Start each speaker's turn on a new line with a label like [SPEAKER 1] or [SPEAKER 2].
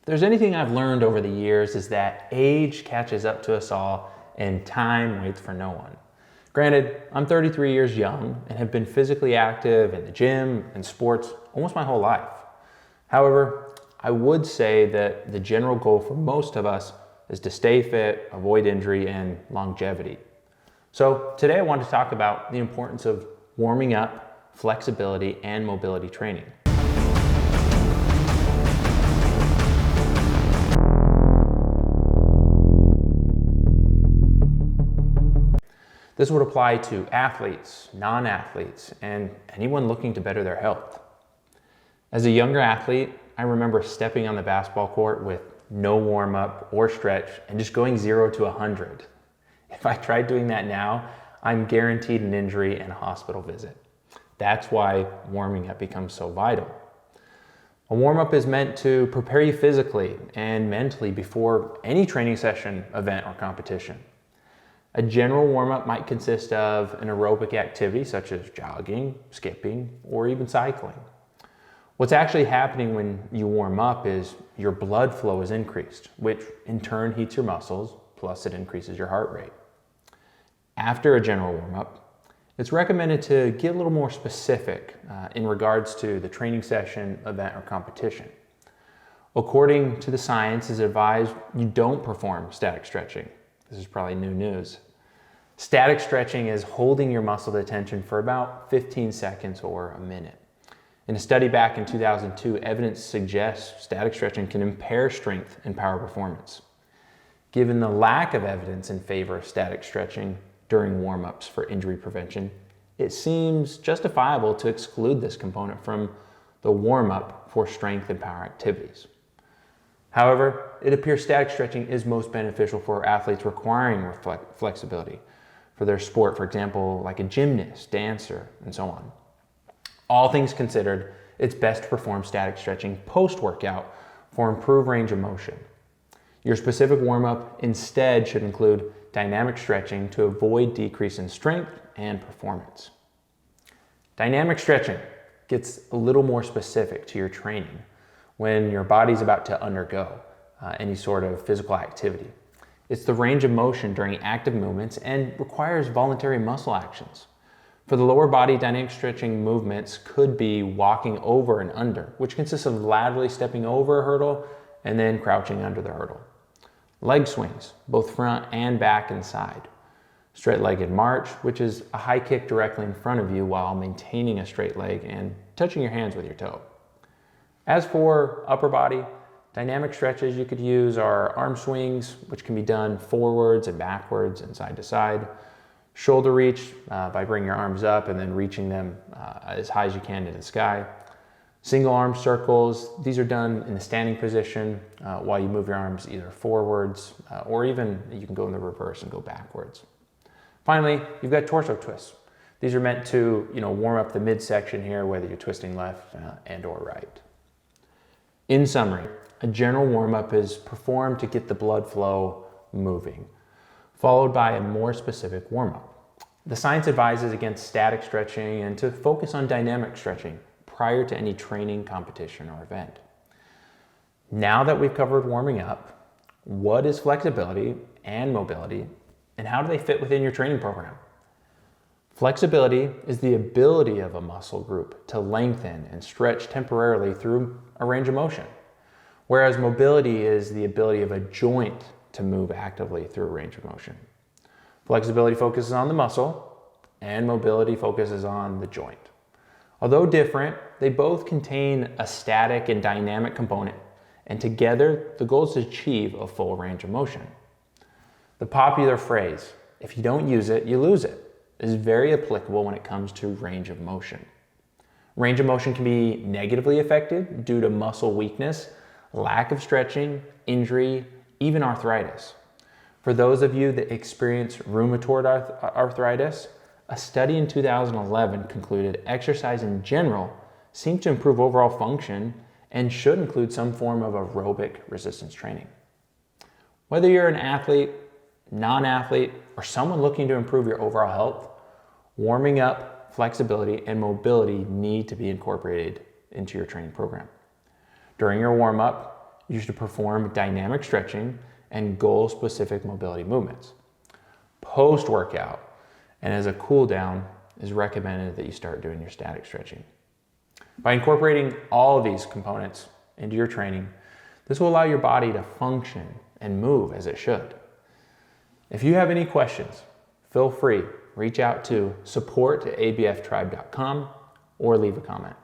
[SPEAKER 1] there's anything I've learned over the years is that age catches up to us all and time waits for no one. Granted, I'm 33 years young and have been physically active in the gym and sports almost my whole life. However, I would say that the general goal for most of us is to stay fit, avoid injury, and longevity. So today I want to talk about the importance of warming up, flexibility, and mobility training. This would apply to athletes, non-athletes, and anyone looking to better their health. As a younger athlete, I remember stepping on the basketball court with no warm-up or stretch and just going 0 to 100. If I tried doing that now, I'm guaranteed an injury and a hospital visit. That's why warming up becomes so vital. A warm-up is meant to prepare you physically and mentally before any training session, event, or competition. A general warm-up might consist of an aerobic activity such as jogging, skipping, or even cycling. What's actually happening when you warm up is your blood flow is increased, which in turn heats your muscles, plus it increases your heart rate. After a general warm-up, it's recommended to get a little more specific in regards to the training session, event, or competition. According to the science, it's advised you don't perform static stretching. This is probably new news. Static stretching is holding your muscle to tension for about 15 seconds or a minute. In a study back in 2002, evidence suggests static stretching can impair strength and power performance. Given the lack of evidence in favor of static stretching during warm-ups for injury prevention, it seems justifiable to exclude this component from the warm-up for strength and power activities. However, it appears static stretching is most beneficial for athletes requiring flexibility for their sport, for example, like a gymnast, dancer, and so on. All things considered, it's best to perform static stretching post-workout for improved range of motion. Your specific warm-up instead should include dynamic stretching to avoid decrease in strength and performance. Dynamic stretching gets a little more specific to your training when your body's about to undergo any sort of physical activity. It's the range of motion during active movements and requires voluntary muscle actions. For the lower body, dynamic stretching movements could be walking over and under, which consists of laterally stepping over a hurdle and then crouching under the hurdle. Leg swings, both front and back and side. Straight-legged march, which is a high kick directly in front of you while maintaining a straight leg and touching your hands with your toe. As for upper body, dynamic stretches you could use are arm swings, which can be done forwards and backwards and side to side. Shoulder reach by bringing your arms up and then reaching them as high as you can into the sky. Single arm circles, these are done in the standing position while you move your arms either forwards or even you can go in the reverse and go backwards. Finally, you've got torso twists. These are meant to warm up the midsection here, whether you're twisting left and or right. In summary, a general warm-up is performed to get the blood flow moving, followed by a more specific warm-up. The science advises against static stretching and to focus on dynamic stretching prior to any training, competition, or event. Now that we've covered warming up, what is flexibility and mobility, and how do they fit within your training program? Flexibility is the ability of a muscle group to lengthen and stretch temporarily through a range of motion, whereas mobility is the ability of a joint to move actively through a range of motion. Flexibility focuses on the muscle, and mobility focuses on the joint. Although different, they both contain a static and dynamic component, and together, the goal is to achieve a full range of motion. The popular phrase, "if you don't use it, you lose it," is very applicable when it comes to range of motion. Range of motion can be negatively affected due to muscle weakness, lack of stretching, injury, even arthritis. For those of you that experience rheumatoid arthritis, a study in 2011 concluded exercise in general seems to improve overall function and should include some form of aerobic resistance training. Whether you're an athlete, non-athlete, or someone looking to improve your overall health, warming up, flexibility, and mobility need to be incorporated into your training program. During your warm-up, you should perform dynamic stretching and goal-specific mobility movements. Post-workout, and as a cool down, is recommended that you start doing your static stretching. By incorporating all of these components into your training, this will allow your body to function and move as it should. If you have any questions, feel free, reach out to support@abftribe.com or leave a comment.